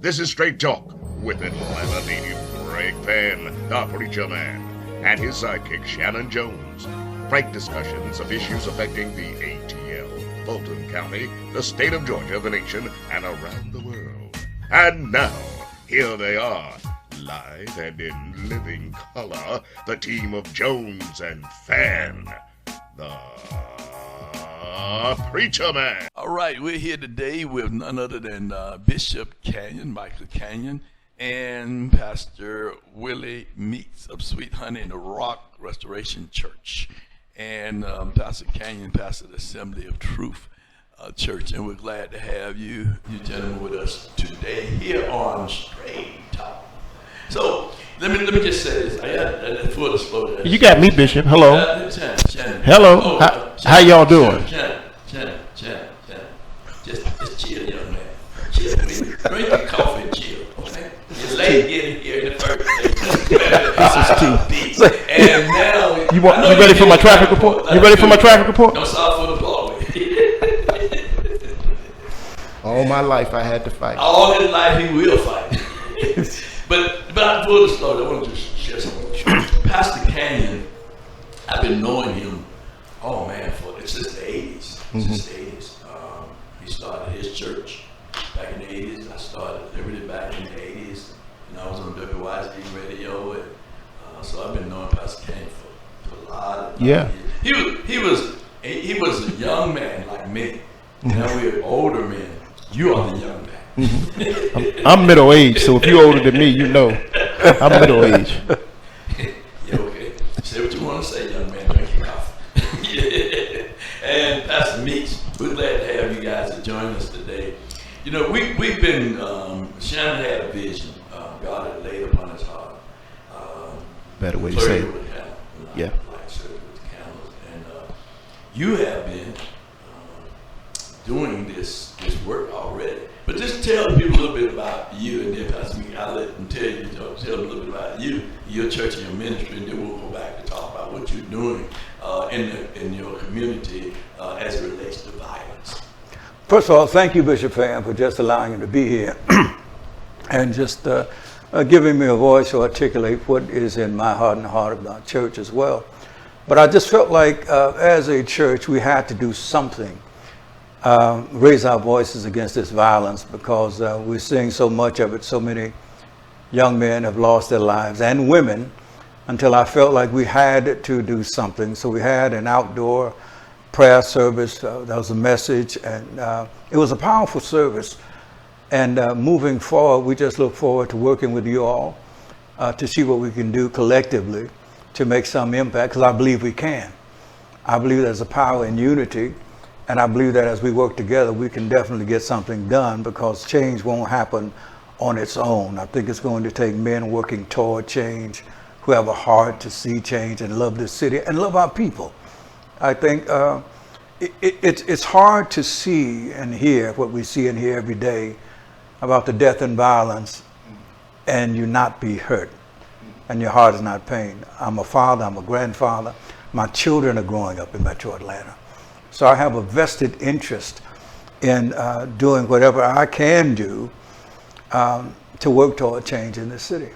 This is Straight Talk with Atlanta native Greg Penn, the Preacher Man, and his sidekick Shannon Jones. Frank discussions of issues affecting the ATL, Fulton County, the state of Georgia, the nation, and around the world. And now, here they are, live and in living color, the team of Jones and Fan, the Preacher Man. All right, we're here today with none other than Bishop Michael Canyon, and Pastor Willie Meeks of Sweet Honey in the Rock Restoration Church, and Pastor Canyon, pastor of the Assembly of Truth Church. And we're glad to have you gentlemen with us today here on Straight Talk. So let me just say this. I got full disclosure. You got me, Bishop. Hello. Shannon. Hello. How y'all doing? Shannon. Just chill, young man. Chill. Drink your coffee and chill. Okay. It's late getting here in the first place. And now you ready for my traffic report? You ready for my traffic report? Don't stop for the applause. All my life I had to fight. All his life he will fight. But I'm full disclosure, I want to just share something with you. Pastor Canyon, I've been knowing him, since the 80s. Since the 80s. He started his church back in the 80s. I started Liberty back in the 80s. And I was on WYZ radio. And so I've been knowing Pastor Canyon for a lot of years. He was a young man like me. Now we're older men. You are the young man. I'm middle aged, so if you're older than me, you know I'm middle aged. Yeah, okay. Say what you want to say, young man. Drink your coffee. Yeah. And Pastor Meeks, we're glad to have you guys to join us today. You know, we've been, Shannon had a vision. God had laid upon his heart. Better way to say it. Yeah. Like surgery with candles. And you have been doing this work already. But just tell people a little bit about you, and then Pastor Meeks, I'll let them tell them a little bit about you, your church and your ministry, and then we'll go back to talk about what you're doing in your community as it relates to violence. First of all, thank you, Bishop Fan, for just allowing me to be here and just giving me a voice to articulate what is in my heart and the heart of our church as well. But I just felt like as a church, we had to do something. Raise our voices against this violence, because we're seeing so much of it. So many young men have lost their lives, and women, until I felt like we had to do something. So we had an outdoor prayer service. That was a message, and it was a powerful service. And moving forward, we just look forward to working with you all to see what we can do collectively to make some impact, because I believe we can. I believe there's a power in unity. And I believe that as we work together, we can definitely get something done, because change won't happen on its own. I think it's going to take men working toward change, who have a heart to see change and love this city and love our people. I think it's hard to see and hear what we see and hear every day about the death and violence, and you not be hurt and your heart is not pained. I'm a father, I'm a grandfather. My children are growing up in Metro Atlanta. So I have a vested interest in doing whatever I can do to work toward change in this city.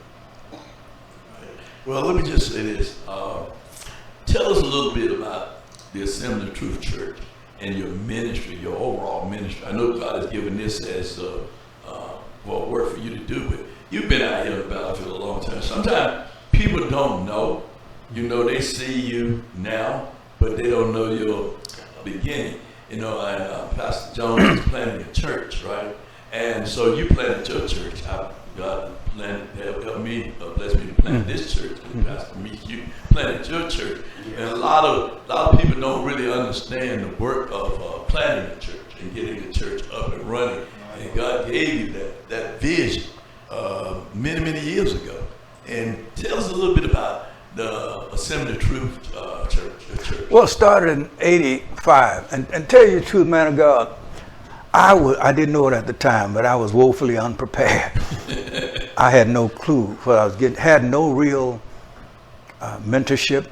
Well, let me just say this. Tell us a little bit about the Assembly of Truth Church and your ministry, your overall ministry. I know God has given this as work for you to do, but you've been out here in the battlefield a long time. Sometimes people don't know. You know, they see you now, but they don't know your beginning. You know, Pastor Jones is planning a church, right? And so you planted your church. God helped me, blessed me to plant this church. And Pastor Meeks, you planted your church. And a lot of people don't really understand the work of planting a church and getting the church up and running. And God gave you that vision many, many years ago. And tell us a little bit about the Assembly of Truth church. Well, it started in '85. And tell you the truth, man of God, I didn't know it at the time, but I was woefully unprepared. I had no clue what I was getting, had no real mentorship,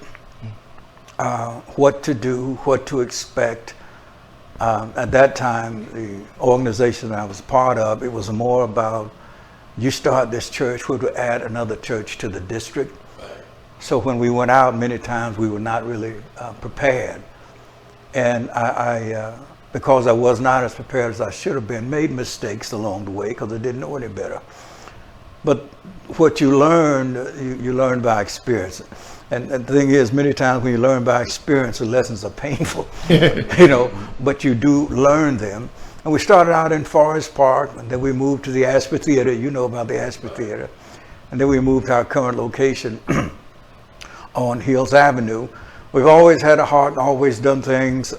what to do, what to expect. At that time, the organization I was part of, it was more about you start this church, which would add another church to the district. So when we went out, many times we were not really prepared. And I because I was not as prepared as I should have been, made mistakes along the way because I didn't know any better. But what you learn, you learn by experience. And the thing is, many times when you learn by experience, the lessons are painful, you know, but you do learn them. And we started out in Forest Park, and then we moved to the Ashby Theater. You know about the Ashby Theater. And then we moved to our current location on Hills Avenue. We've always had a heart and always done things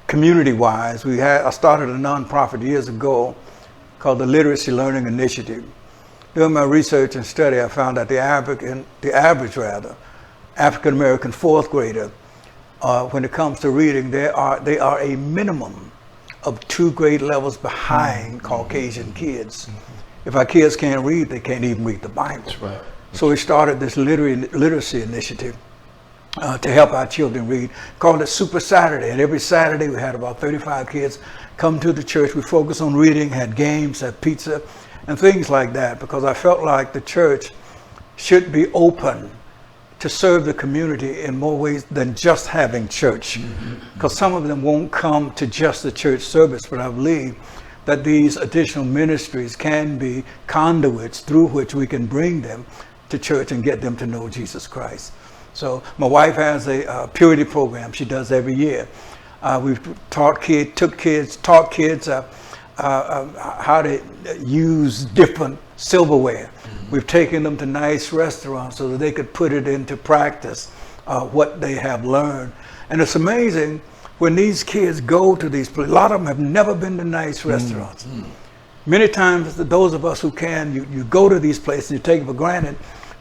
community-wise. I started a nonprofit years ago called the Literacy Learning Initiative. Doing my research and study, I found that the average African-American fourth grader, when it comes to reading, they are a minimum of 2 grade levels behind Caucasian kids. If our kids can't read, they can't even read the Bible. That's right. So we started this literacy initiative to help our children read, called it Super Saturday. And every Saturday we had about 35 kids come to the church. We focused on reading, had games, had pizza, and things like that, because I felt like the church should be open to serve the community in more ways than just having church. Because some of them won't come to just the church service, but I believe that these additional ministries can be conduits through which we can bring them to church and get them to know Jesus Christ. So my wife has a purity program she does every year. We've taught kids how to use different silverware. We've taken them to nice restaurants so that they could put it into practice, what they have learned. And it's amazing when these kids go to these places. A lot of them have never been to nice restaurants. Many times, those of us who can, you go to these places, you take it for granted.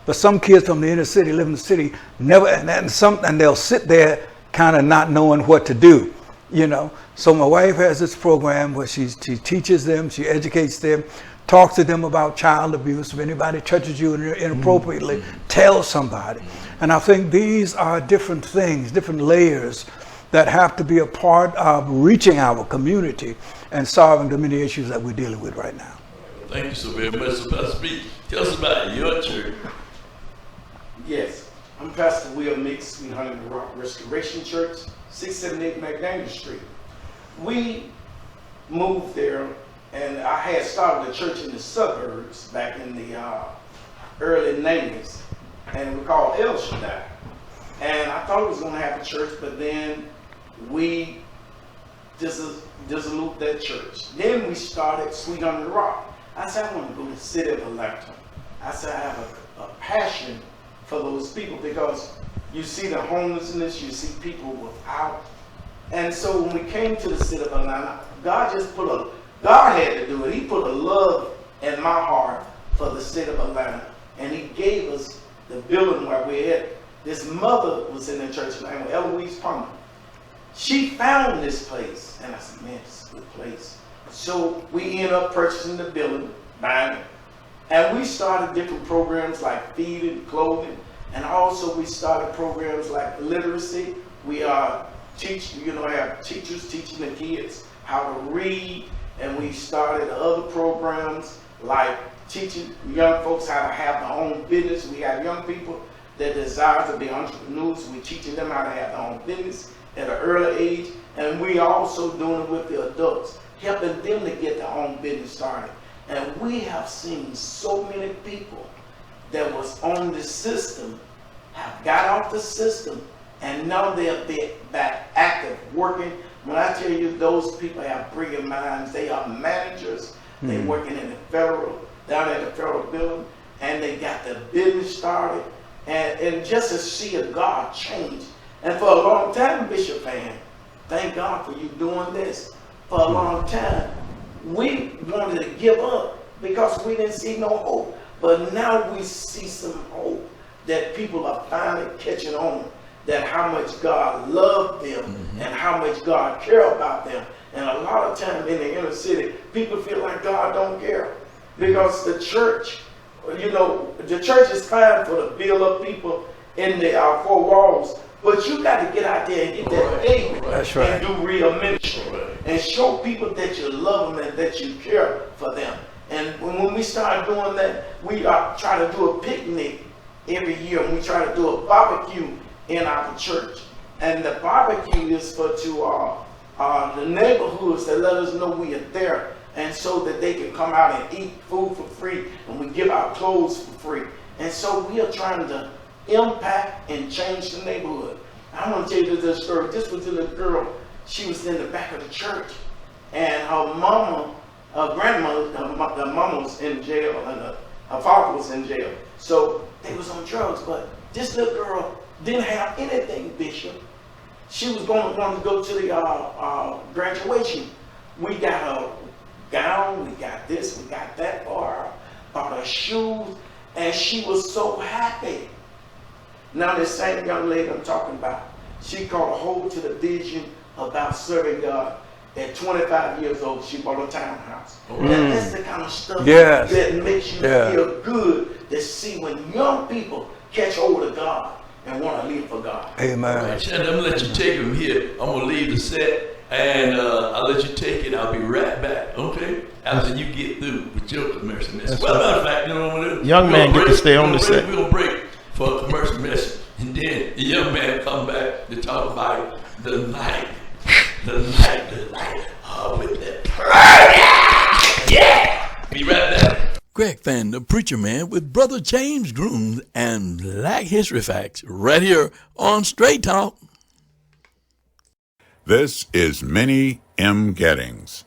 But some kids from the inner city, live in the city, never, and they'll sit there kind of not knowing what to do, you know. So my wife has this program where she teaches them, she educates them, talks to them about child abuse. If anybody touches you inappropriately, tell somebody. And I think these are different things, different layers that have to be a part of reaching our community and solving the many issues that we're dealing with right now. Thank you so very much. So Pastor B, tell us about your church. Yes, I'm Pastor Will Mix, Sweet Honey Rock Restoration Church, 678 McDaniel Street. We moved there, and I had started a church in the suburbs back in the early 90s, and we called El Shaddai. And I thought we was going to have a church, but then we dissolved that church. Then we started Sweet Honey Rock. I said, I want to go to the city of Atlanta. I said, I have a passion for those people, because you see the homelessness, you see people without. And so when we came to the city of Atlanta, God had to do it. He put a love in my heart for the city of Atlanta, and he gave us the building where we're at. This mother was in the church named Eloise Palmer. She found this place, and I said, man, it's a good place. So we ended up purchasing the building, buying it. And we started different programs like feeding, clothing, and also we started programs like literacy. We have teachers teaching the kids how to read, and we started other programs like teaching young folks how to have their own business. We have young people that desire to be entrepreneurs. We're teaching them how to have their own business at an early age, and we also doing it with the adults, helping them to get their own business started. And we have seen so many people that was on the system have got off the system, and now they're back active, working. When I tell you those people have brilliant minds, they are managers, they're working in the down at the federal building, and they got the business started, and just to see a God change. And for a long time, Bishop Fan, thank God for you doing this. For a long time, we wanted to give up because we didn't see no hope. But now we see some hope that people are finally catching on, that how much God loved them and how much God cared about them. And a lot of times in the inner city, people feel like God don't care, because the church, the church is fine for to build up people in the four walls, but you got to get out there and get that faith and do real ministry and show people that you love them and that you care for them. And when we started doing that, we try to do a picnic every year, and we try to do a barbecue in our church. And the barbecue is for the neighborhoods that let us know we are there, and so that they can come out and eat food for free, and we give out clothes for free. And so we are trying to impact and change the neighborhood. I want to tell you this story. This was a little girl. She was in the back of the church, and her mama, her grandmother, her mama was in jail, and her father was in jail. So they was on drugs, but this little girl didn't have anything, Bishop. She was going to want to go to the graduation. We got her gown, we got this, we got that for her, bought her shoes, and she was so happy. Now this same young lady I'm talking about, she caught a hold to the vision about serving God. At 25 years old, she bought a townhouse. That's the kind of stuff that makes you feel good to see when young people catch hold of God and want to live for God. Amen. Right, Shannon, I'm going to let you take him here. I'm going to leave the set, and I'll let you take it. I'll be right back, okay? After you get through with your commercial message. Well, matter of fact, you know what I'm going to do? Young man get to stay on the set. We're going to break for a commercial message, and then the young man come back to talk about the night with that. Yeah! Be right back. Greg Fan, the preacher man, with Brother James Grooms and Black History Facts, right here on Straight Talk. This is Minnie M. Gettings.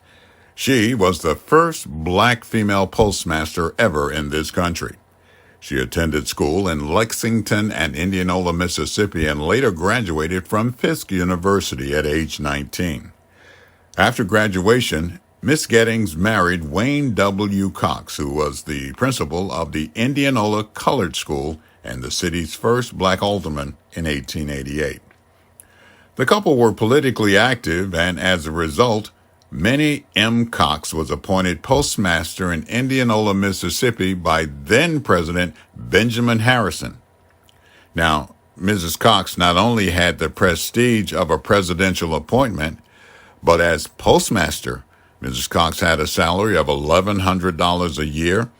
She was the first black female postmaster ever in this country. She attended school in Lexington and Indianola, Mississippi, and later graduated from Fisk University at age 19. After graduation, Miss Gettings married Wayne W. Cox, who was the principal of the Indianola Colored School and the city's first black alderman in 1888. The couple were politically active, and as a result, Minnie M. Cox was appointed postmaster in Indianola, Mississippi by then-President Benjamin Harrison. Now, Mrs. Cox not only had the prestige of a presidential appointment, but as postmaster, Mrs. Cox had a salary of $1,100 a year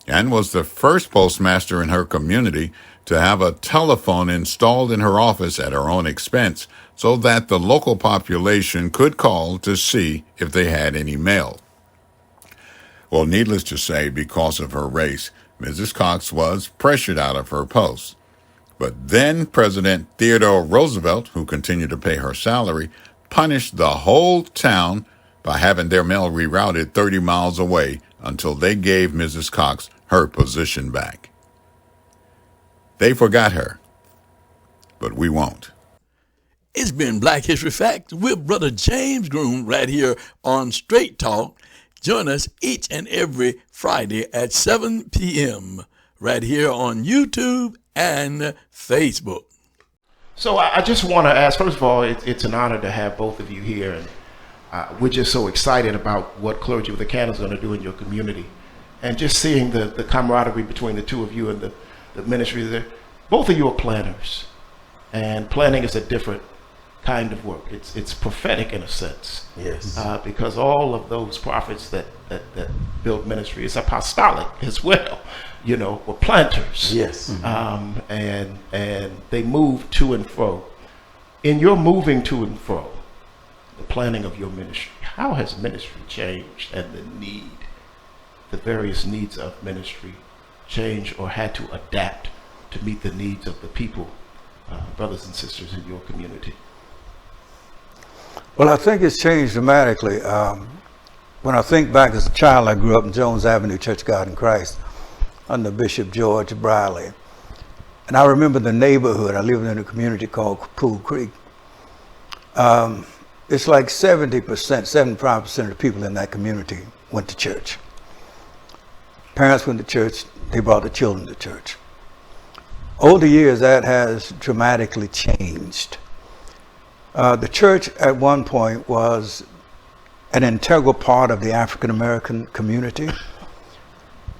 and was the first postmaster in her community to have a telephone installed in her office at her own expense so that the local population could call to see if they had any mail. Well, needless to say, because of her race, Mrs. Cox was pressured out of her post. But then President Theodore Roosevelt, who continued to pay her salary, punished the whole town by having their mail rerouted 30 miles away until they gave Mrs. Cox her position back. They forgot her, but we won't. It's been Black History Facts with Brother James Groom right here on Straight Talk. Join us each and every Friday at 7 p.m. right here on YouTube and Facebook. So I just want to ask, first of all, it's an honor to have both of you here, and we're just so excited about what Clergy with a Candle is going to do in your community, and just seeing the camaraderie between the two of you and the ministry there. Both of you are planners, and planning is a different kind of work. It's prophetic in a sense. Yes. Because all of those prophets that built ministry is apostolic as well. You know, were planters. Yes. And they move to and fro. In your moving to and fro, the planning of your ministry, how has ministry changed, and the various needs of ministry changed or had to adapt to meet the needs of the people, brothers and sisters in your community? Well, I think it's changed dramatically. When I think back as a child, I grew up in Jones Avenue Church of God in Christ under Bishop George Briley. And I remember the neighborhood. I lived in a community called Pool Creek. It's like 75% of the people in that community went to church. Parents went to church, they brought the children to church. Over the years, that has dramatically changed. The church at one point was an integral part of the African American community.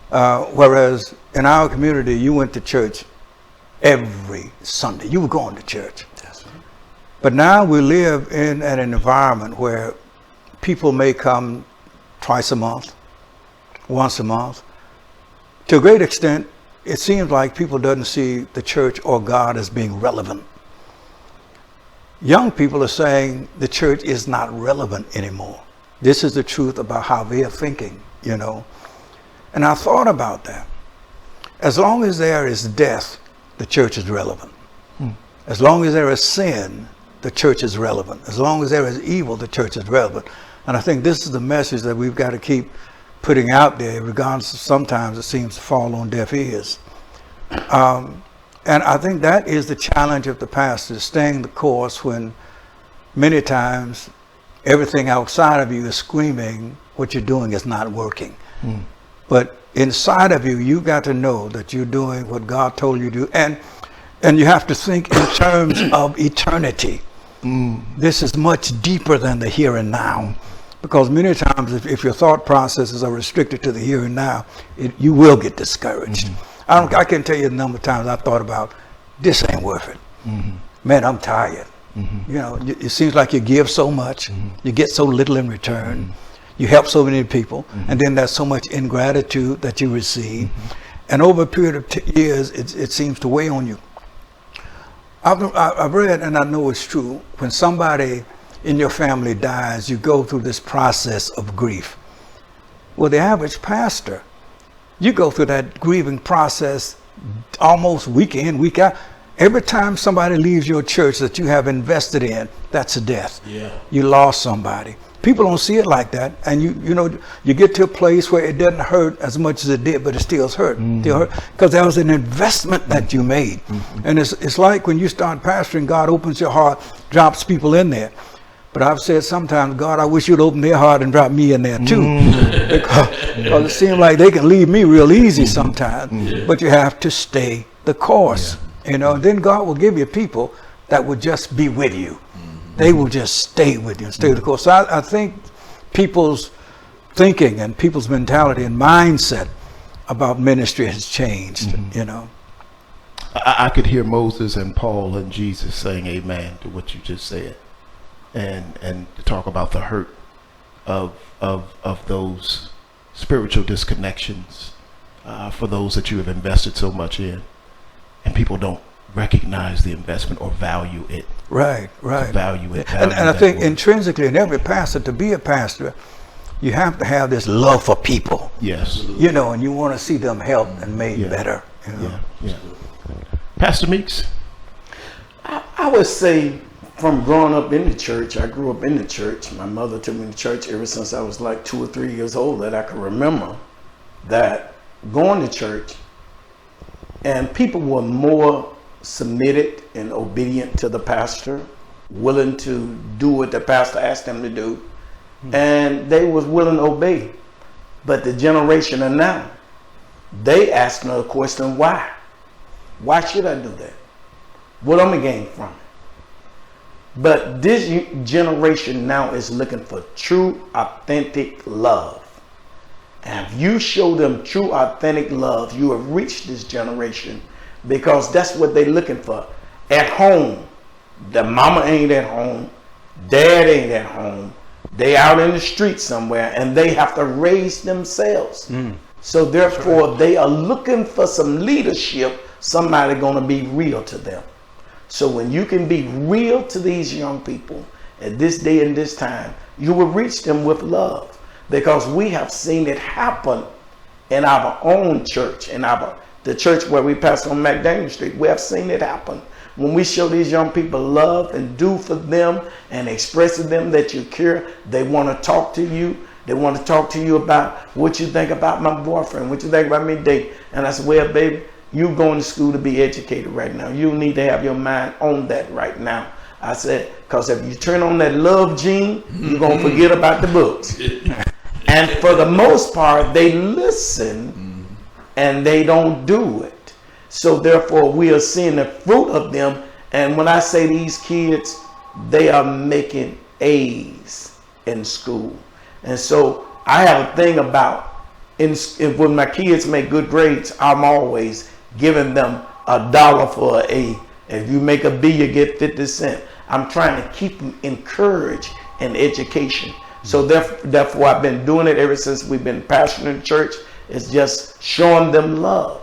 Whereas in our community, you went to church every Sunday. You were going to church. That's right. But now we live in an environment where people may come twice a month, once a month, to a great extent, it seems like people doesn't see the church or God as being relevant. Young people are saying the church is not relevant anymore. This is the truth about how they are thinking, you know. And I thought about that. As long as there is death, the church is relevant. As long as there is sin, the church is relevant. As long as there is evil, the church is relevant. And I think this is the message that we've got to keep putting out there, regardless of sometimes it seems to fall on deaf ears. And I think that is the challenge of the pastor, staying the course when many times everything outside of you is screaming what you're doing is not working. But inside of you, you got to know that you're doing what God told you to do. And you have to think in terms of eternity. This is much deeper than the here and now. Because many times if your thought processes are restricted to the here and now, you will get discouraged. I can tell you the number of times I thought about, this ain't worth it. Man, I'm tired. You know, it seems like you give so much, you get so little in return. You help so many people, and then there's so much ingratitude that you receive. And over a period of years, it seems to weigh on you. I've read, and I know it's true, when somebody in your family dies, you go through this process of grief. Well, the average pastor, you go through that grieving process almost week in, week out. Every time somebody leaves your church that you have invested in, that's a death. You lost somebody. People don't see it like that, and you know, you get to a place where it doesn't hurt as much as it did, but it still hurt. Because there was an investment that you made. And it's like when you start pastoring, God opens your heart, drops people in there. But I've said sometimes, God, I wish you'd open their heart and drop me in there too. Because it seems like they can leave me real easy sometimes. But you have to stay the course. You know, and then God will give you people that will just be with you. They will just stay with you and stay the course. So I think people's thinking and people's mentality and mindset about ministry has changed, you know. I could hear Moses and Paul and Jesus saying amen to what you just said. And to talk about the hurt of those spiritual disconnections for those that you have invested so much in. And people don't recognize the investment or value it. Right. Value it. And I think intrinsically in every pastor, to be a pastor, you have to have this love for people. Yes. You know, and you want to see them helped and made better. You know? Pastor Meeks? I would say from growing up in the church, I grew up in the church. My mother took me to church ever since I was like 2 or 3 years old, that I could remember that going to church, and people were more submitted and obedient to the pastor, willing to do what the pastor asked them to do, and they was willing to obey. But the generation of now, they asking the question, why? Why should I do that? What am I gaining from it? But this generation now is looking for true, authentic love. And if you show them true, authentic love, you have reached this generation, because that's what they're looking for. At home, the mama ain't at home, dad ain't at home, they out in the street somewhere, and they have to raise themselves. So therefore, they are looking for some leadership, somebody gonna be real to them. So when you can be real to these young people at this day and this time, you will reach them with love, because we have seen it happen in our own church, in the church where we pastor on McDaniel Street. We have seen it happen. When we show these young people love and do for them and express to them that you care, they want to talk to you. They want to talk to you about what you think about my boyfriend, what you think about me dating. And I said, well, baby, you going to school to be educated right now. You need to have your mind on that right now. I said, because if you turn on that love gene, you're going to forget about the books. And for the most part, they listen and they don't do it. So therefore, we are seeing the fruit of them. And when I say these kids, they are making A's in school. And so I have a thing about, when my kids make good grades, I'm always giving them $1 for an A. If you make a B, you get 50 cents. I'm trying to keep them encouraged in education. So therefore, I've been doing it ever since we've been pastoring in church. is just showing them love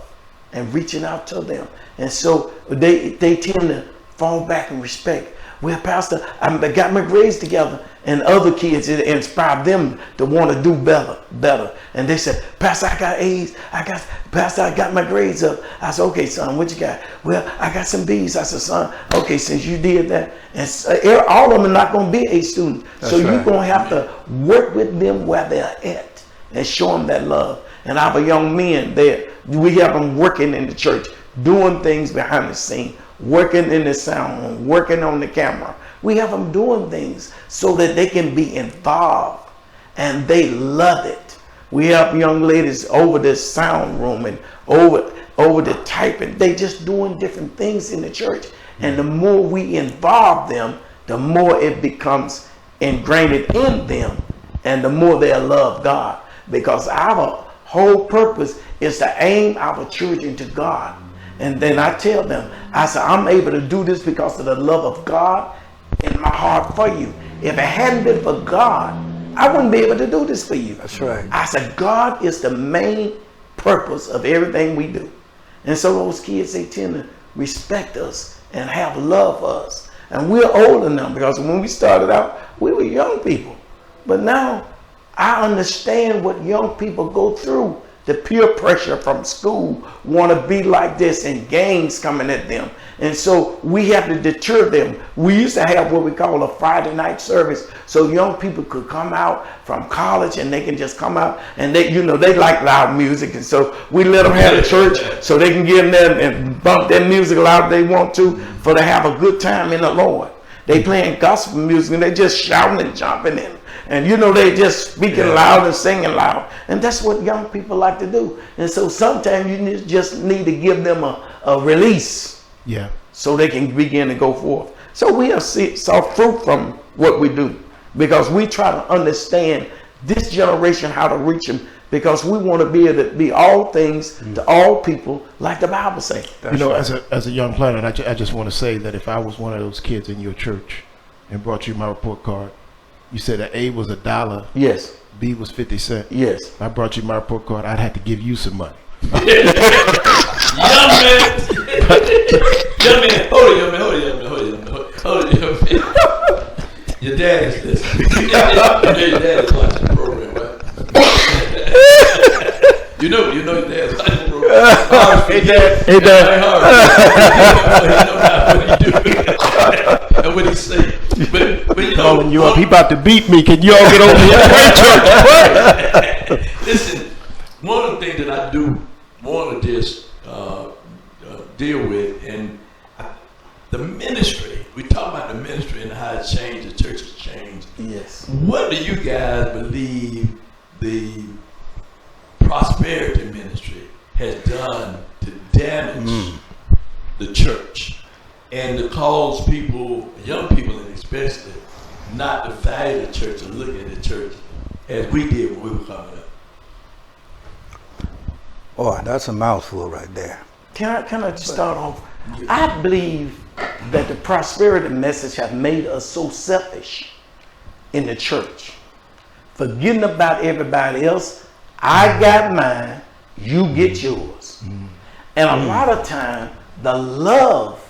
and reaching out to them. And so they tend to fall back in respect. Well, Pastor, I got my grades together, and other kids, it inspired them to want to do better. And they said, Pastor, I got A's. Pastor, I got my grades up. I said, okay, son, what you got? Well, I got some B's. I said, son, okay, since you did that. And all of them are not going to be A students. So you're going to have to work with them where they're at and show them that love. And our young men there, we have them working in the church, doing things behind the scene, working in the sound room, working on the camera. We have them doing things so that they can be involved, and they love it. We have young ladies over the sound room and over the typing. They just doing different things in the church. And the more we involve them, the more it becomes ingrained in them, and the more they love God. Because our whole purpose is to aim our children to God. And then I tell them, I said, I'm able to do this because of the love of God in my heart for you. If it hadn't been for God, I wouldn't be able to do this for you. That's right. I said, God is the main purpose of everything we do. And so those kids, they tend to respect us and have love for us. And we're older now, because when we started out, we were young people. But now I understand what young people go through. The peer pressure from school, want to be like this, and gangs coming at them. And so we have to deter them. We used to have what we call a Friday night service, so young people could come out from college and they can just come out, and they like loud music. And so we let them have a church so they can get in there and bump their music loud if they want to, for to have a good time in the Lord. They playing gospel music and they just shouting and jumping in. And they just speaking loud and singing loud. And that's what young people like to do. And so sometimes you just need to give them a release. Yeah. So they can begin to go forth. So we have saw fruit from what we do, because we try to understand this generation, how to reach them, because we want to be able to be all things to all people, like the Bible says. As a young planner, I just want to say that if I was one of those kids in your church and brought you my report card, you said that A was $1. Yes. B was 50 cents. Yes. I brought you my report card. I'd have to give you some money. Young man. Hold it, young man. Your dad is listening. Your dad is watching the program, right? you know your dad's watching the program. Hey, Dad. Hey, Dad. What he do? And what he say? But calling you up. He about to beat me. Can you all get over here? Listen, one of the things that I do want to just deal with, and the ministry. We talk about the ministry and how it changed, the church has changed. Yes. What do you guys believe the prosperity ministry has done to damage the church and to cause people, young people especially, not to value the church or look at the church as we did when we were coming up? Boy, that's a mouthful right there. Can I just start off? I believe that the prosperity message has made us so selfish in the church, forgetting about everybody else. I got mine, you get yours. And a lot of time, the love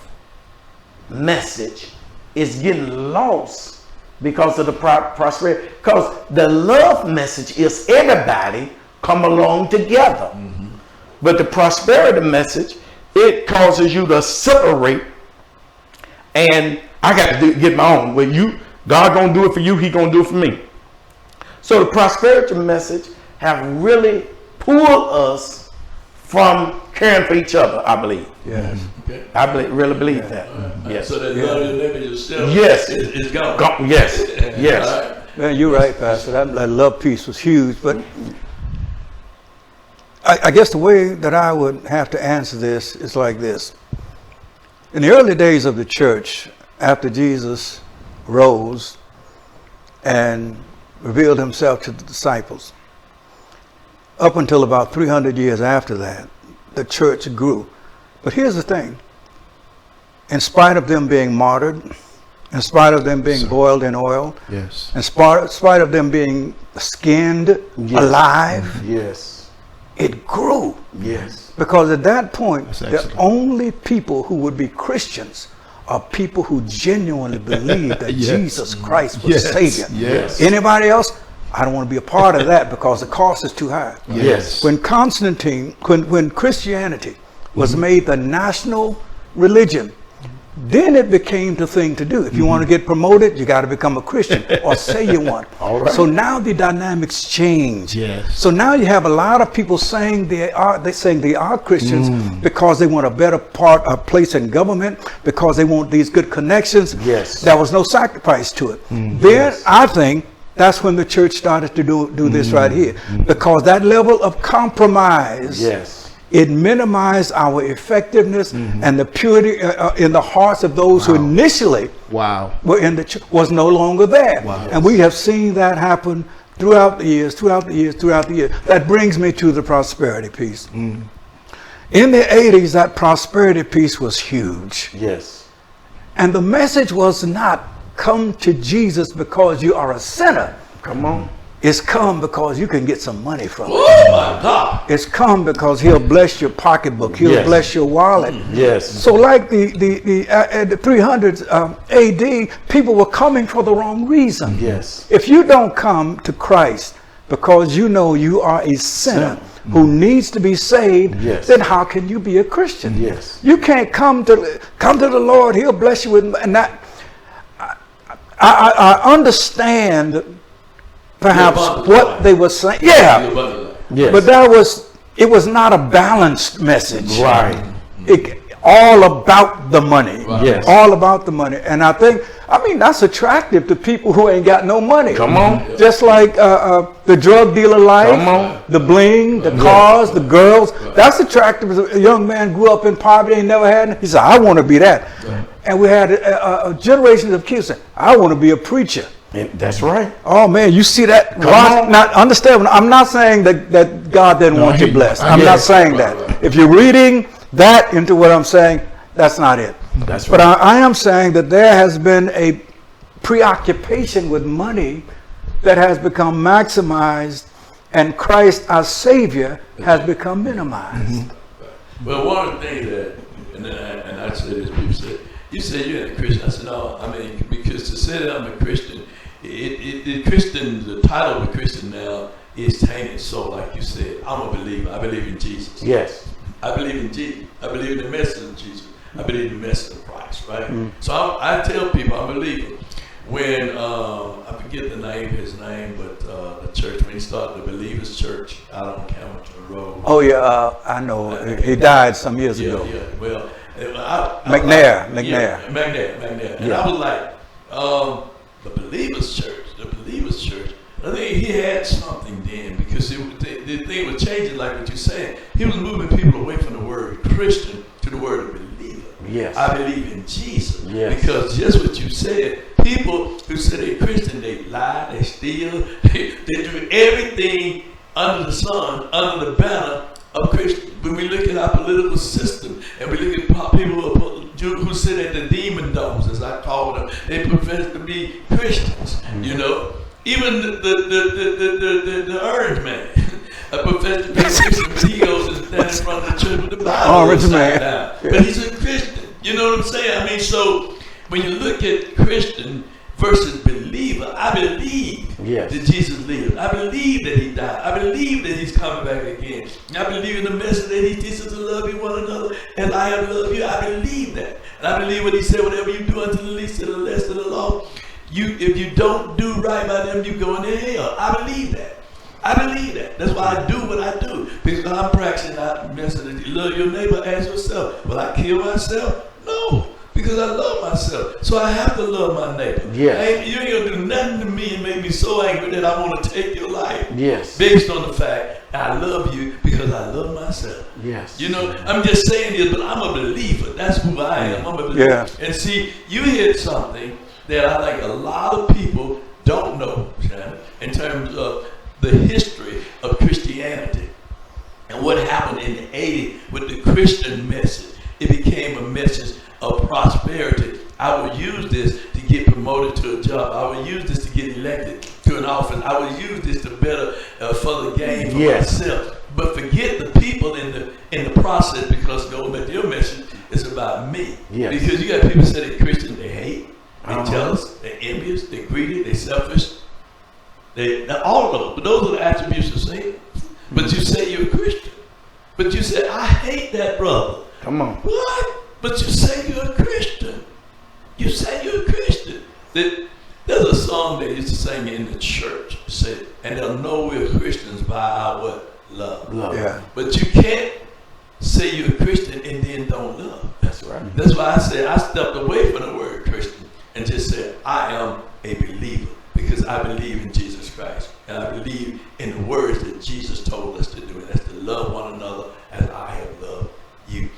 message is getting lost because of the prosperity. Because the love message is everybody come along together. But the prosperity message, it causes you to separate, and I got to get my own. Well, God gonna do it for you, he gonna do it for me. So the prosperity message have really pulled us from caring for each other, I believe. Yes. Okay. I really believe that. Yes. So that love you live in yourself is gone. Yes. Yes. Right. Man, you're right, Pastor. That love piece was huge. But I guess the way that I would have to answer this is like this. In the early days of the church, after Jesus rose and revealed himself to the disciples, up until about 300 years after that, the church grew. But here's the thing. In spite of them being martyred, in spite of them being boiled in oil, Yes. in spite of them being skinned alive, Yes. it grew. Yes. Because at that point, That's the excellent. only people who would be Christians are people who genuinely believe that Yes. Jesus Christ was Yes. Savior. Yes. Anybody else? I don't want to be a part of that because the cost is too high. Yes. When Constantine, when Christianity was made the national religion, then it became the thing to do. If you want to get promoted, you got to become a Christian or say you want. All right. So now the dynamics change. Yes. So now you have a lot of people saying they are Christians because they want a better place in government, because they want these good connections. Yes. There was no sacrifice to it. Then I think that's when the church started to do this right here, because that level of compromise. Yes. It minimized our effectiveness and the purity in the hearts of those who initially Wow. were in the church was no longer there. Wow. And we have seen that happen throughout the years. That brings me to the prosperity piece. In the 80s, that prosperity piece was huge. Yes. And the message was not come to Jesus because you are a sinner. Come on. It's come because you can get some money from it. Oh my God. It's come because he'll bless your pocketbook. He'll Yes. bless your wallet. Yes. So like at the 300s AD, people were coming for the wrong reason. Yes. If you don't come to Christ because you know you are a sinner who needs to be saved, Yes. then how can you be a Christian? Yes. You can't come to the Lord. He'll bless you with, and that I understand perhaps abundant what life. they were saying. Yeah. The abundant life. Yes. But it was not a balanced message. Right. All about the money. Right. Yes. All about the money. And I mean, that's attractive to people who ain't got no money. Come on. Just like the drug dealer life, Come on. the bling, the cars, the girls. That's attractive. A young man grew up in poverty, ain't never had it. He said, I want to be that. Right. And we had generations of kids saying, I want to be a preacher. And that's right. Oh man, you see that? God, on. not understand. I'm not saying that God didn't want you blessed. I'm not saying that. If you're reading that into what I'm saying, that's not it. That's But right. I am saying that there has been a preoccupation with money that has become maximized, and Christ, our Savior, has become minimized. Well, one of the things that, and I said this, people said, you said you're a Christian. I said, no, I mean, because to say that I'm a Christian, the title of a Christian now is tainted. So, like you said, I'm a believer. I believe in Jesus. Yes. I believe in Jesus. I believe in the message of Jesus. I believe in the message of Christ, right? So I tell people I'm a believer. When, I forget his name, but the church, when he started the Believers Church out on Hamilton Road. Oh yeah, I know. He died some years ago. Yeah, well, McNair. And I was like, the Believers Church. I think he had something then, because the thing was changing, like what you're saying. He was moving people away from the word Christian to the word believer. Yes. I believe in Jesus. Yes. Because just what you said, people who say they're Christian, they lie, they steal, they do everything under the sun, under the banner of Christian. When we look at our political system, and we look at people who sit at the demon domes, as I call them, they profess to be Christians. You know, even the orange man, profess to be a Christian, but he goes and stands in front of the church with the Bible Orange upside man. down. But he's a Christian. You know what I'm saying? I mean, so when you look at Christian versus believer, I believe Yes. that Jesus lived. I believe that he died. I believe that he's coming back again. I believe in the message that he teaches to love you one another as I have loved you. I believe that. And I believe what he said, whatever you do unto the least of the less of the law, if you don't do right by them, you go into hell. I believe that. I believe that. That's why I do what I do. Because I'm practicing that message. Love your neighbor as yourself. Will I kill myself? No. Because I love myself. So I have to love my neighbor. Yes. You ain't gonna do nothing to me and make me so angry that I want to take your life. Yes. Based on the fact I love you because I love myself. Yes. You know, I'm just saying this, but I'm a believer. That's who I am. I'm a believer. Yeah. And see, you hit something that I think a lot of people don't know, Shannon, in terms of the history of Christianity and what happened in the 80s with the Christian message. It became a message of prosperity. I would use this to get promoted to a job. I would use this to get elected to an office. I would use this to better further gain for Yes. myself. but forget the people in the process, because going back to your message, it's about me. Yes. Because you got people say they're Christian, they hate, they jealous, they're envious, they're greedy, they're selfish. All of those, but those are the attributes of sin. But you say you're a Christian. But you say, I hate that brother. Come on. What? But you say you're a Christian. You say you're a Christian. There's a song they used to sing in the church. Say, and they'll know we're Christians by our what? Love. Yeah. But you can't say you're a Christian and then don't love. That's right. That's why I said I stepped away from the word Christian and just said I am a believer, because I believe in Jesus Christ, and I believe in the words that Jesus told us to do, and that's to love one another as I have loved you.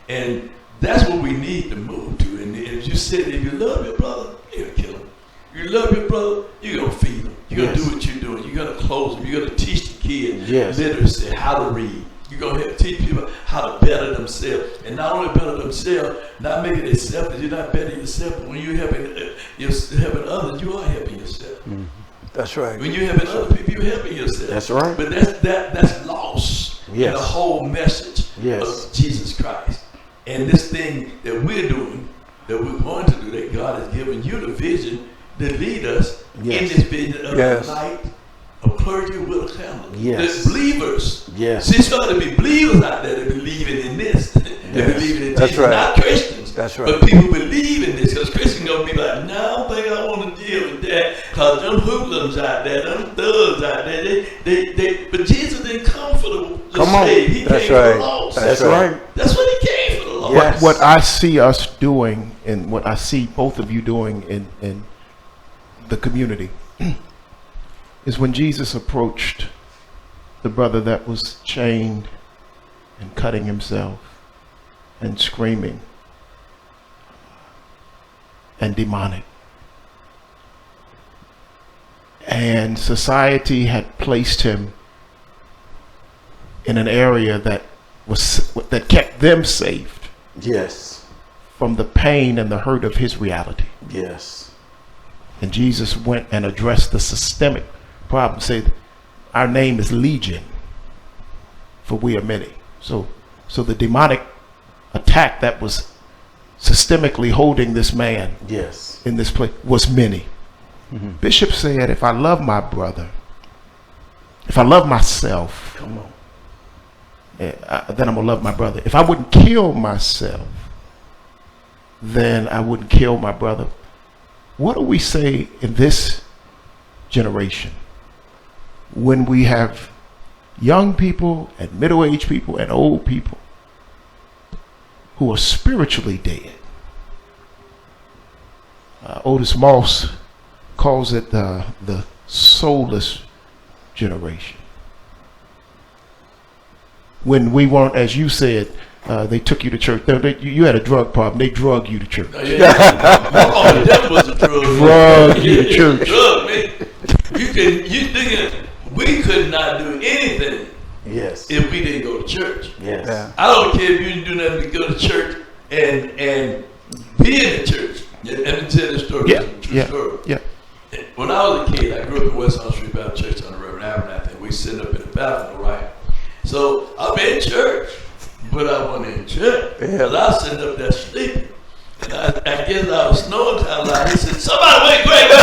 And that's what we need to move to. And as you said, if you love your brother, you're going to kill him. If you love your brother, you're going to feed him. You're going to do what you're doing. You're going to clothe him. You're going to teach the kids literacy, how to read. You're going to teach people how to better themselves. And not only better themselves, not making it selfish. You're not bettering yourself, but when you're helping others, you are helping yourself. Mm-hmm. That's right. When you're helping other people, you're helping yourself. That's right. But that's lost in the whole message of Jesus Christ. And this thing that we're doing, that we're going to do, that God has given you the vision to lead us in this vision of the light of clergy with a candle. There's believers. See, it's got to be believers out there that believing in this. That believing in Jesus. Not Christians. That's right. But people believe in this, because Christians going to be like, no, I don't think I want to deal with that, because them hoodlums out there, them thugs out there, but Jesus didn't come for the saved. He came for the lost. That's right. That's what he came for, the lost. What I see us doing, and what I see both of you doing in the community, is when Jesus approached the brother that was chained and cutting himself and screaming and demonic. And society had placed him in an area that kept them saved. Yes. From the pain and the hurt of his reality. Yes. And Jesus went and addressed the systemic problem. Said, our name is Legion, for we are many. So the demonic attack that was systemically holding this man in this place was many. Mm-hmm. Bishop said, if I love my brother, if I love myself, then I'm going to love my brother. If I wouldn't kill myself, then I wouldn't kill my brother. What do we say in this generation when we have young people and middle-aged people and old people who are spiritually dead? Otis Moss calls it the soulless generation. When we weren't, as you said, they took you to church. You had a drug problem. They drug you to church. That was a drug. Drug you to church. Drug, man. You thinking we could not do anything if we didn't go to church. Yes. Yeah. I don't care if you didn't do nothing to go to church and be in the church. Let me tell this story. True story. Yeah. When I was a kid, I grew up in West Elm Street Baptist Church on the Reverend Abernathy. We sitting up in the bathroom, right? So I'm in church, but I wasn't in church. Because I was sitting up there sleeping. And I guess I was snoring kind of loud. He said, somebody wake Greg up.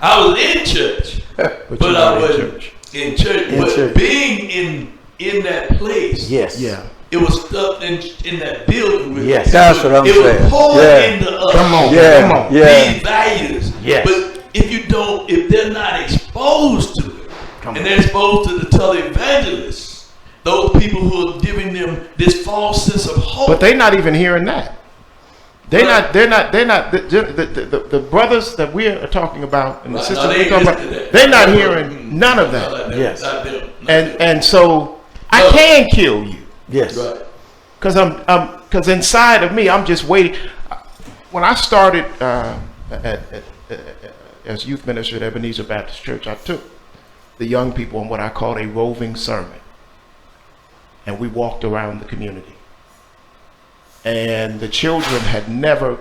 I was in church, but I wasn't in church. But being in that place, it was stuck in that building with That's what I'm saying. It was poured into us. Come on. These values. But if they're not exposed to it, and they're exposed to the televangelists, those people who are giving them this false sense of hope. But they're not even hearing that. They're not. The brothers that we are talking about and the sisters we're talking about, they're not hearing none of that. Yes. And so I can kill you. Yes. Right. Because inside of me, I'm just waiting. When I started as youth minister at Ebenezer Baptist Church, I took the young people on what I called a roving sermon. And we walked around the community. And the children had never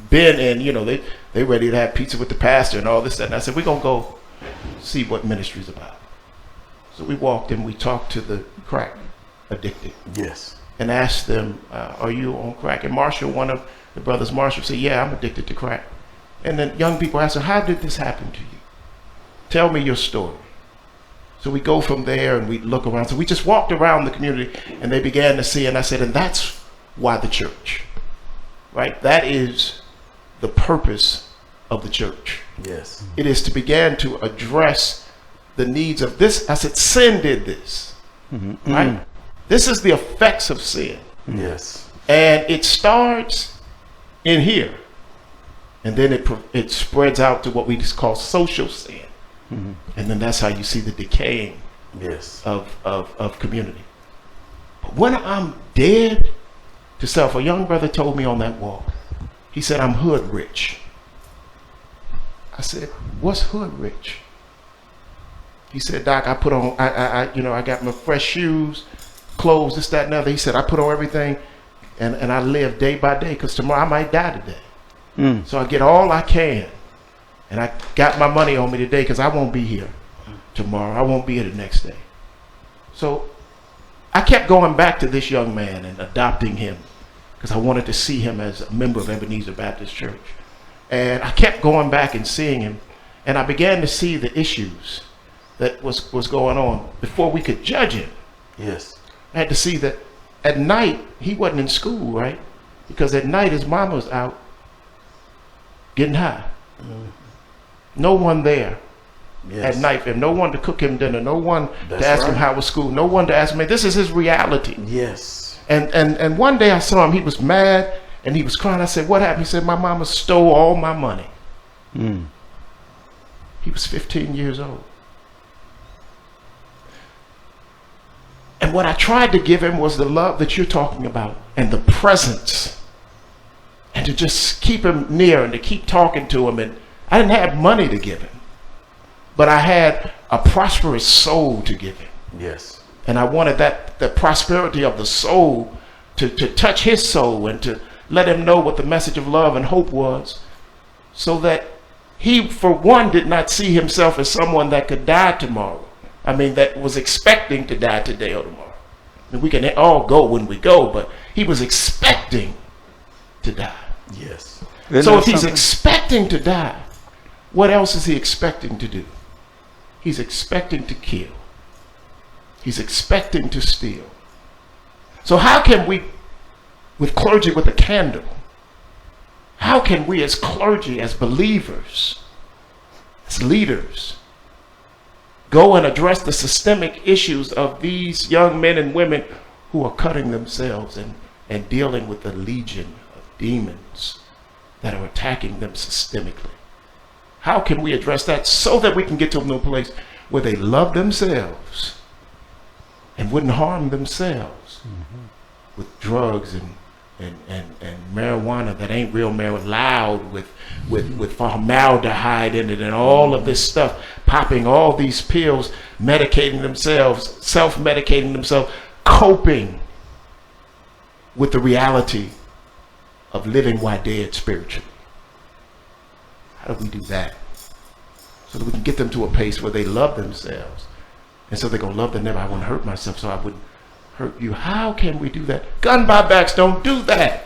been in, they ready to have pizza with the pastor and all this stuff. And I said, we're going to go see what ministry is about. So we walked and we talked to the crack addicted. Yes. And asked them, are you on crack? And Marshall, one of the brothers, Marshall, said, yeah, I'm addicted to crack. And then young people asked him, how did this happen to you? Tell me your story. So we go from there and we look around. So we just walked around the community and they began to see. And I said, and that's why the church, right? That is the purpose of the church. Yes. It is to begin to address the needs of this. I said, sin did this, right? This is the effects of sin. Yes. And it starts in here. And then it spreads out to what we just call social sin. And then that's how you see the decaying of community. But when I'm dead to self, a young brother told me on that walk, he said, I'm hood rich. I said, what's hood rich? He said, Doc, I put on, I got my fresh shoes, clothes, this, that, and other. He said, I put on everything and I live day by day because tomorrow I might die today. So I get all I can. And I got my money on me today because I won't be here tomorrow. I won't be here the next day. So I kept going back to this young man and adopting him because I wanted to see him as a member of Ebenezer Baptist Church. And I kept going back and seeing him. And I began to see the issues that was going on before we could judge him. Yes. I had to see that at night, he wasn't in school, right? Because at night, his mama was out getting high. No one there at night for him. No one to cook him dinner. No one to ask him how was school. No one to ask him. This is his reality. Yes. And one day I saw him. He was mad and he was crying. I said, what happened? He said, my mama stole all my money. He was 15 years old. And what I tried to give him was the love that you're talking about and the presence. And to just keep him near and to keep talking to him. And I didn't have money to give him, but I had a prosperous soul to give him. Yes. And I wanted the prosperity of the soul to touch his soul and to let him know what the message of love and hope was, so that he, for one, did not see himself as someone that could die tomorrow. I mean, that was expecting to die today or tomorrow. I mean, we can all go when we go, but he was expecting to die. Yes. So if he's expecting to die, what else is he expecting to do? He's expecting to kill. He's expecting to steal. So how can we, with Clergy with a Candle, how can we as clergy, as believers, as leaders, go and address the systemic issues of these young men and women who are cutting themselves and dealing with the legion of demons that are attacking them systemically? How can we address that so that we can get to a place where they love themselves and wouldn't harm themselves with drugs and marijuana that ain't real marijuana, loud with formaldehyde in it and all of this stuff, popping all these pills, medicating themselves, self-medicating themselves, coping with the reality of living while dead spiritually. How do we do that? So that we can get them to a place where they love themselves. And so they're going to love their neighbor. I wouldn't hurt myself, so I wouldn't hurt you. How can we do that? Gun buybacks don't do that.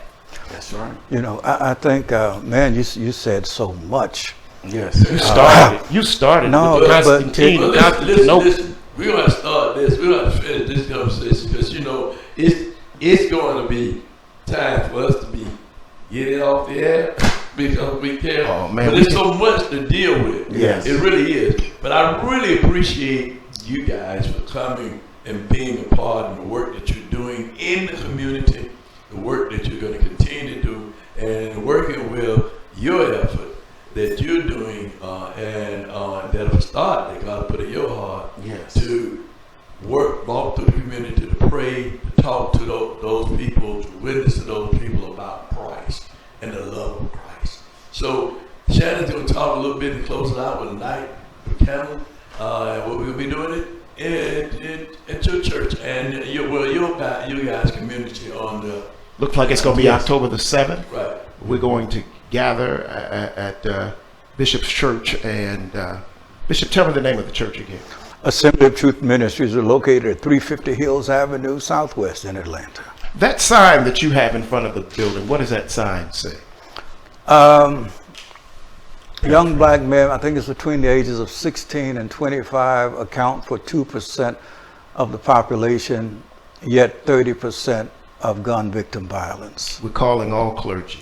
That's right. You know, I think, man, you said so much. Yes. You started. No, with but Constantine. Listen, we're going to start this. We're going to finish this conversation because, you know, it's going to be time for us to be getting off the air because we care. Oh, man, but there's so much to deal with. Yes. It really is. But I really appreciate you guys for coming and being a part of the work that you're doing in the community, the work that you're going to continue to do, and working with your effort that you're doing and that will start that God put in your heart to walk through the community, to pray, to talk to those people, to witness to those people about Christ and the love of Christ. So Shannon's going to talk a little bit and close it out with a night for candle. What we're going to be doing it at your church and your guys' community on the. Looks like it's going to be October the 7th. Right. We're going to gather at Bishop's Church, and Bishop, tell me the name of the church again. Assembly of Truth Ministries are located at 350 Hills Avenue, Southwest in Atlanta. That sign that you have in front of the building, what does that sign say? Young black men, I think it's between the ages of 16 and 25, account for 2% of the population, yet 30% of gun victim violence. We're calling all clergy.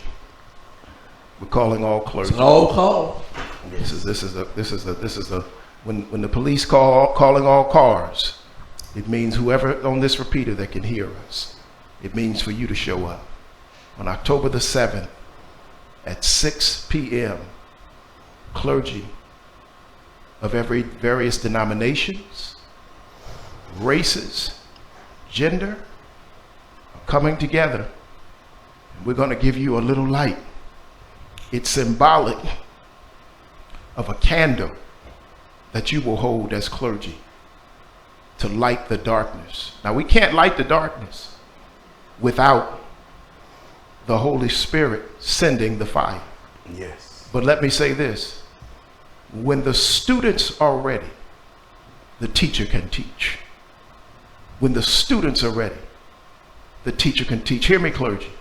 We're calling all clergy. It's an all call. This is a when the police calling all cars, it means whoever on this repeater that can hear us, it means for you to show up on October the 7th at 6 p.m. Clergy of various denominations, races, gender are coming together. We're going to give you a little light. It's symbolic of a candle that you will hold as clergy to light the darkness. Now, we can't light the darkness without the Holy Spirit sending the fire. Yes. But let me say this. When the students are ready, the teacher can teach. When the students are ready, the teacher can teach. Hear me, clergy.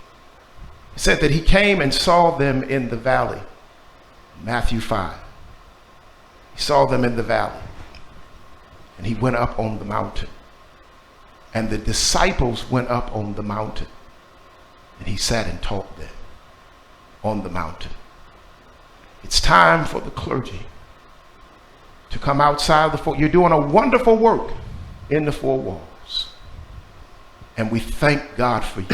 He said that he came and saw them in the valley. Matthew 5. He saw them in the valley. And he went up on the mountain. And the disciples went up on the mountain. And he sat and taught them on the mountain. It's time for the clergy to come outside the four. You're doing a wonderful work in the four walls. And we thank God for you.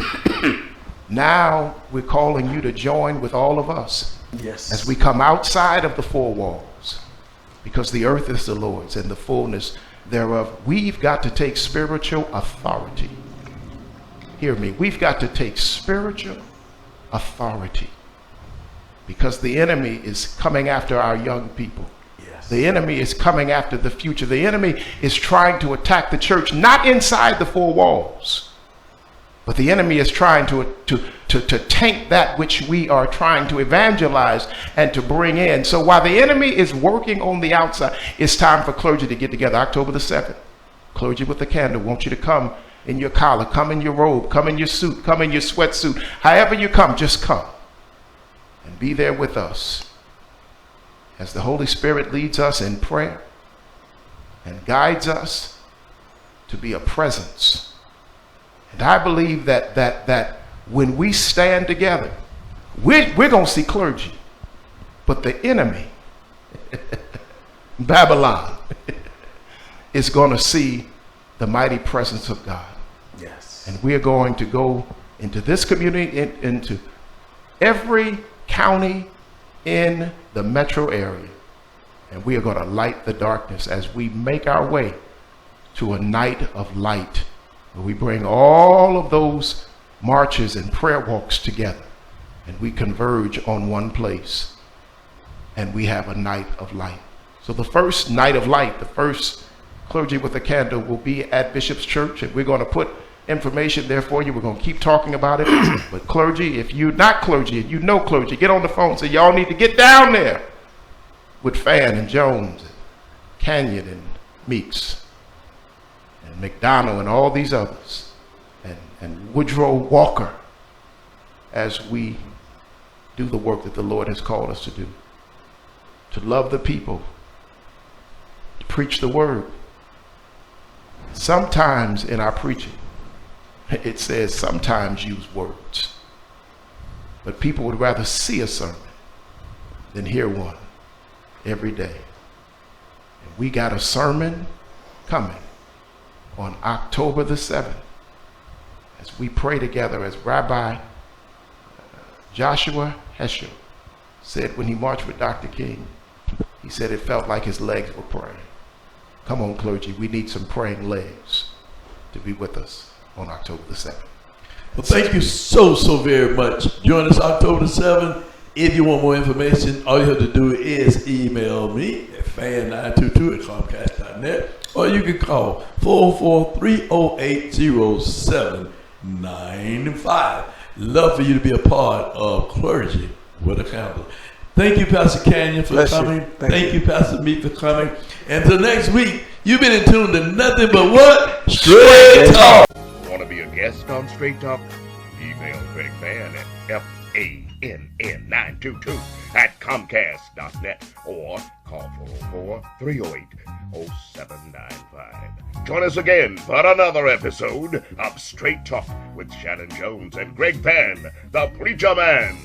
Now we're calling you to join with all of us. Yes. As we come outside of the four walls, because the earth is the Lord's and the fullness thereof. We've got to take spiritual authority. Hear me. We've got to take spiritual authority, because the enemy is coming after our young people. Yes. The enemy is coming after the future. The enemy is trying to attack the church, not inside the four walls, but the enemy is trying to taint that which we are trying to evangelize and to bring in. So while the enemy is working on the outside, it's time for clergy to get together. October the 7th, Clergy with a Candle. Want you to come in your collar, come in your robe, come in your suit, come in your sweatsuit. However you come, just come and be there with us as the Holy Spirit leads us in prayer and guides us to be a presence. And I believe that when we stand together, we're going to see clergy. But the enemy, Babylon, is going to see the mighty presence of God. Yes. And we're going to go into this community, into every county in the metro area. And we are going to light the darkness as we make our way to a night of light. We bring all of those marches and prayer walks together, and we converge on one place, and we have a night of light. So the first night of light, the first Clergy with a Candle, will be at Bishop's Church, and we're going to put information there for you. We're going to keep talking about it. But clergy, if you're not clergy, and you know clergy, get on the phone and say, y'all need to get down there with Fan and Jones and Canyon and Meeks and McDonald and all these others, and Woodrow Walker, as we do the work that the Lord has called us to do, to love the people, to preach the word. Sometimes in our preaching, it says sometimes use words, but people would rather see a sermon than hear one every day. And we got a sermon coming on October the 7th, as we pray together, as Rabbi Joshua Heschel said when he marched with Dr. King. He said it felt like his legs were praying. Come on, clergy, we need some praying legs to be with us on October the 7th. Well, thank you so very much. Join us October the 7th. If you want more information, all you have to do is email me at fan922@comcast.net, or you can call 443-080795. Love for you to be a part of Clergy with a Candle. Thank you, Pastor Canyon, for Bless you. coming. Thank Thank you. you, Pastor Meek, for coming. And till next week, you've been in tune to nothing but what? Straight Talk. Want to be a guest on Straight Talk? Email Greg Fan at FANN922 at Comcast.net or call 404-308-0795. Join us again for another episode of Straight Talk with Shannon Jones and Greg Fan, the Preacher Man.